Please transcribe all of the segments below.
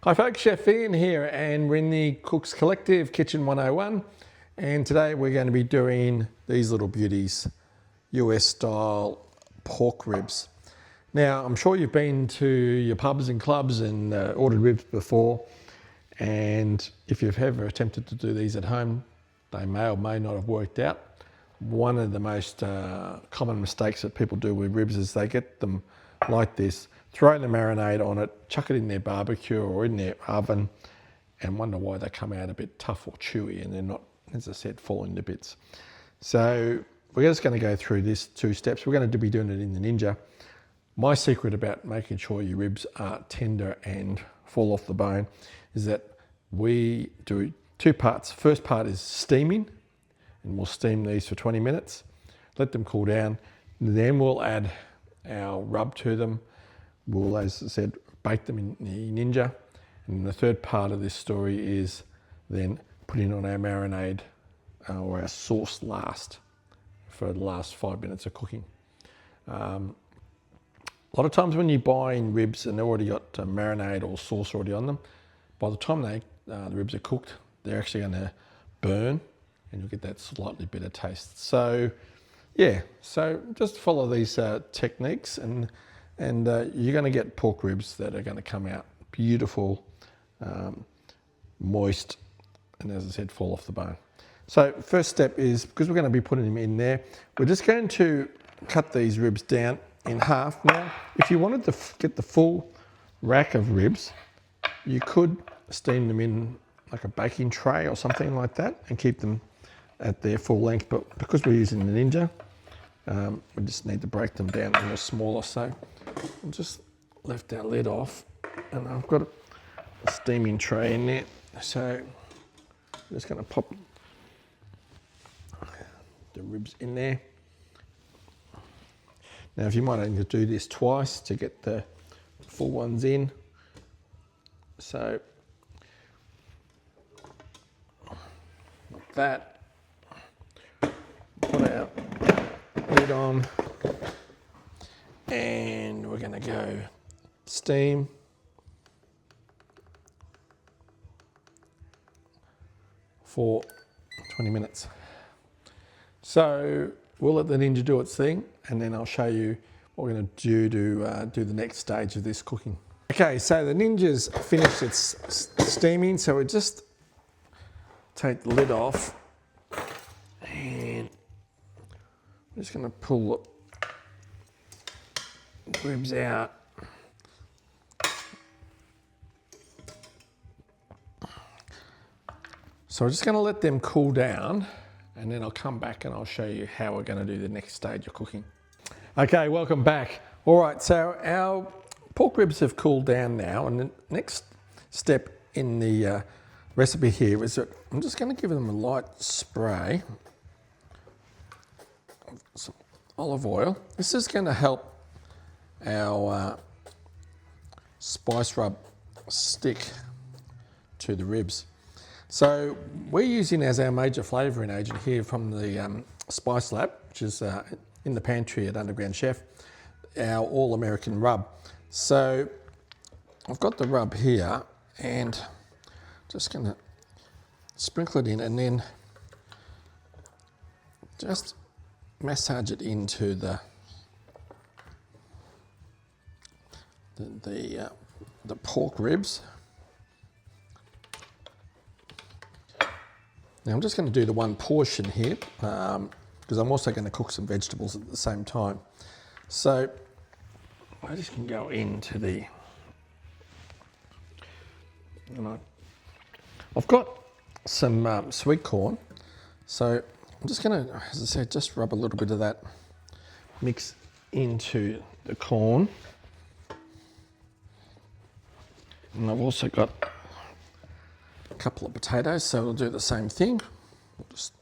Hi folks, Chef Ian here, and we're in the Cooks Collective Kitchen 101, and today we're going to be doing these little beauties, US style pork ribs. Now I'm sure you've been to your pubs and clubs and ordered ribs before, and if you've ever attempted to do these at home, they may or may not have worked out. One of the most common mistakes that people do with ribs is they get them like this, throw the marinade on it, chuck it in their barbecue or in their oven, and wonder why they come out a bit tough or chewy and they're not, as I said, falling to bits. So we're just going to go through this 2 steps. We're going to be doing it in the Ninja. My secret about making sure your ribs are tender and fall off the bone is that we do 2 parts. First part is steaming, and we'll steam these for 20 minutes, let them cool down, then we'll add our rub to them. We'll, as I said, bake them in the Ninja. And the third part of this story is then putting on our marinade or our sauce last for the last 5 minutes of cooking. A lot of times when you buy in ribs and they've already got marinade or sauce already on them, by the time the ribs are cooked, they're actually going to burn and you'll get that slightly bitter taste. So yeah, so just follow these techniques and you're going to get pork ribs that are going to come out beautiful, moist, and as I said, fall off the bone. So first step is, because we're going to be putting them in there, we're just going to cut these ribs down in half. Now, if you wanted to get the full rack of ribs, you could steam them in like a baking tray or something like that and keep them at their full length, but because we're using the Ninja, we just need to break them down a little smaller. So I'll just lift our lid off, and I've got a steaming tray in there. So I'm just going to pop the ribs in there. Now, if you might need to do this twice to get the full ones in. So like that. Put our lid on, and we're going to go steam for 20 minutes. So we'll let the Ninja do its thing, and then I'll show you what we're going to do the next stage of this cooking. Okay, so the Ninja's finished its steaming, so we just take the lid off, and I'm just going to pull the ribs out. So we're just going to let them cool down, and then I'll come back and I'll show you how we're going to do the next stage of cooking. Okay, welcome back. All right, so our pork ribs have cooled down now, and the next step in the recipe here is that I'm just going to give them a light spray of some olive oil. This is going to help our spice rub stick to the ribs. So we're using as our major flavouring agent here from the Spice Lab, which is in the pantry at Underground Chef, our all-American rub. So I've got the rub here, and just going to sprinkle it in and then just massage it into the pork ribs. Now I'm just going to do the one portion here because I'm also going to cook some vegetables at the same time. So I just can go into the, and I've got some sweet corn, so I'm just going to, as I said, just rub a little bit of that mix into the corn. And I've also got a couple of potatoes, so we'll do the same thing. We'll just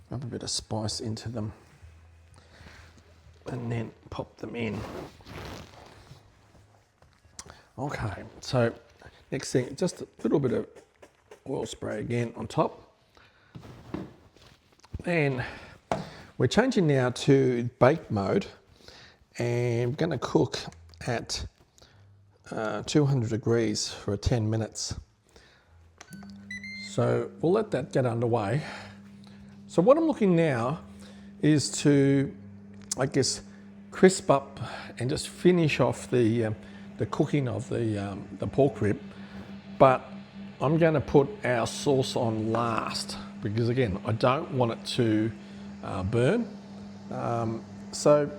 rub a bit of spice into them and then pop them in. Okay, so next thing, just a little bit of oil spray again on top. Then we're changing now to bake mode, and we're going to cook at 200 degrees for 10 minutes. So we'll let that get underway. So what I'm looking now is to, I guess, crisp up and just finish off the cooking of the pork rib. But I'm going to put our sauce on last because, again, I don't want it to burn. So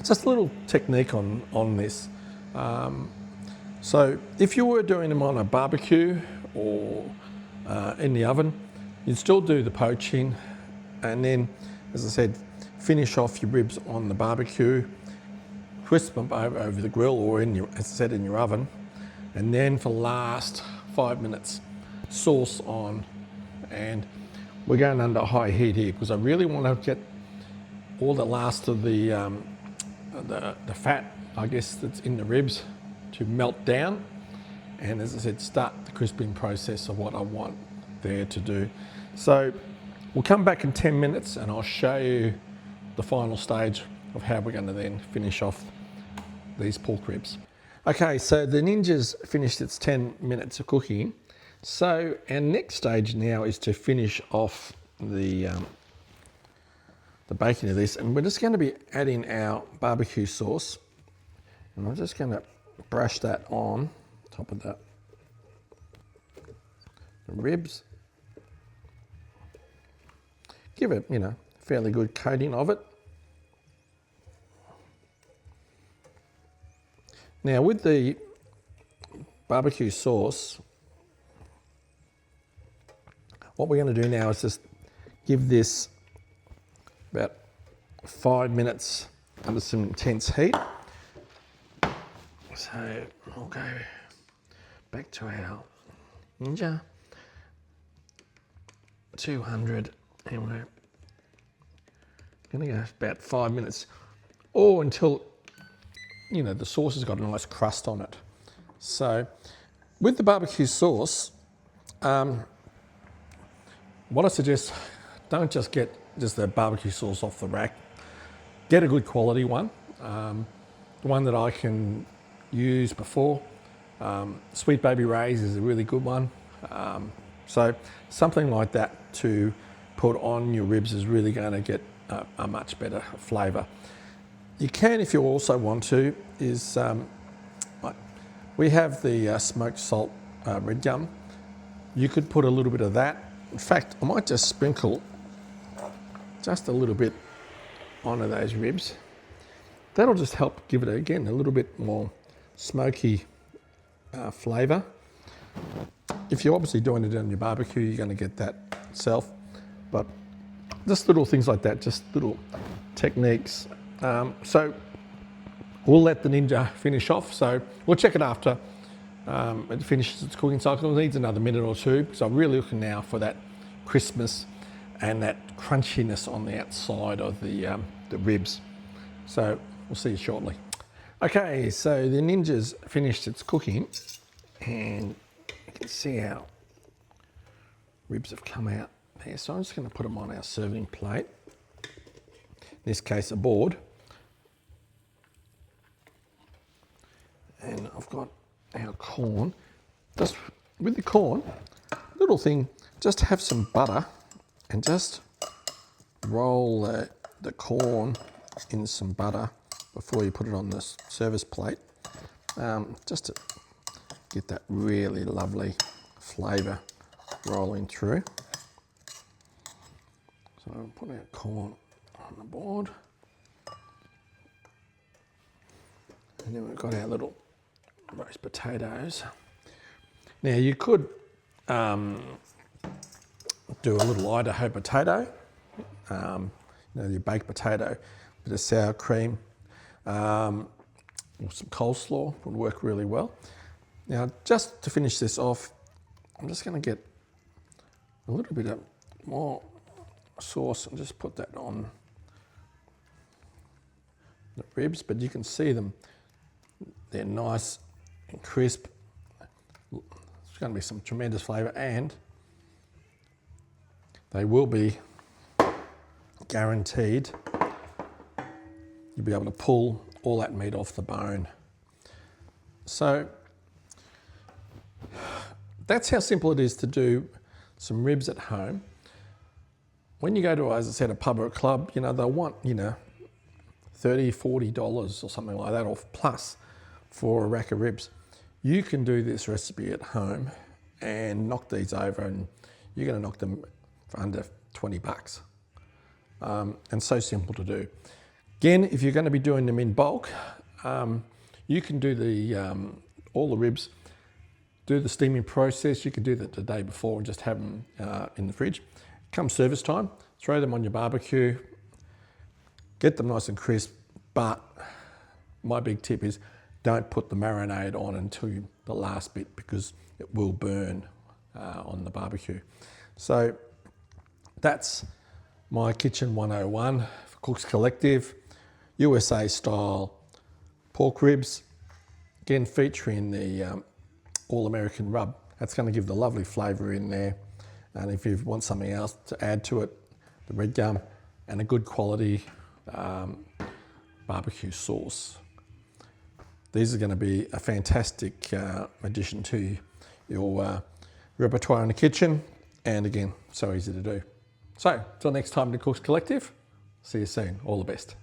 just a little technique on this. So if you were doing them on a barbecue or in the oven, you'd still do the poaching and then, as I said, finish off your ribs on the barbecue, crisp them over the grill or in your, as I said, in your oven, and then for the last 5 minutes, sauce on. And we're going under high heat here because I really want to get all the last of the fat, I guess, that's in the ribs to melt down. And as I said, start the crisping process of what I want there to do. So we'll come back in 10 minutes and I'll show you the final stage of how we're going to then finish off these pork ribs. Okay, so the Ninja's finished its 10 minutes of cooking. So our next stage now is to finish off the baking of this, and we're just going to be adding our barbecue sauce. And I'm just going to brush that on top of the ribs. Give it, fairly good coating of it. Now with the barbecue sauce, what we're going to do now is just give this about 5 minutes under some intense heat. So we'll go back to our Ninja 200 and we're going to go about 5 minutes or until the sauce has got a nice crust on it. So with the barbecue sauce, what I suggest, don't just get the barbecue sauce off the rack. Get a good quality one. The one that I can use before. Sweet Baby Ray's is a really good one. So something like that to put on your ribs is really going to get a much better flavour. You can, if you also want to, is we have the smoked salt red gum. You could put a little bit of that. In fact, I might just sprinkle just a little bit onto those ribs. That'll just help give it, again, a little bit more smoky flavour. If you're obviously doing it on your barbecue, you're going to get that itself. But just little things like that, just little techniques. So we'll let the Ninja finish off. So we'll check it after it finishes its cooking cycle. It needs another minute or two. So I'm really looking now for that crispness and that crunchiness on the outside of the ribs. So we'll see you shortly. Okay, so the Ninja's finished its cooking and you can see how ribs have come out there. So I'm just going to put them on our serving plate. In this case, a board. And I've got our corn. Just with the corn, little thing, just have some butter and just roll the corn in some butter before you put it on the service plate, just to get that really lovely flavour rolling through. So I'll put our corn on the board. And then we've got our little roast potatoes. Now you could do a little Idaho potato, your baked potato, bit of sour cream, or some coleslaw would work really well. Now, just to finish this off, I'm just going to get a little bit of more sauce and just put that on the ribs, but you can see them, they're nice and crisp. It's going to be some tremendous flavour, and they will be guaranteed you'll be able to pull all that meat off the bone. So that's how simple it is to do some ribs at home. When you go to, as I said, a pub or a club, you know, they'll want, you know, $30, $40 or something like that, or plus for a rack of ribs. You can do this recipe at home and knock these over, and you're going to knock them for under 20 bucks. And so simple to do. Again, if you're going to be doing them in bulk, you can do all the ribs, do the steaming process. You could do that the day before and just have them in the fridge. Come service time, throw them on your barbecue, get them nice and crisp, but my big tip is don't put the marinade on until the last bit, because it will burn on the barbecue. So that's my Kitchen 101 for Cooks Collective, USA style pork ribs, again featuring the all-American rub. That's going to give the lovely flavour in there. And if you want something else to add to it, the red gum and a good quality barbecue sauce. These are going to be a fantastic addition to your repertoire in the kitchen, and again, so easy to do. So, till next time to Cooks Collective, see you soon. All the best.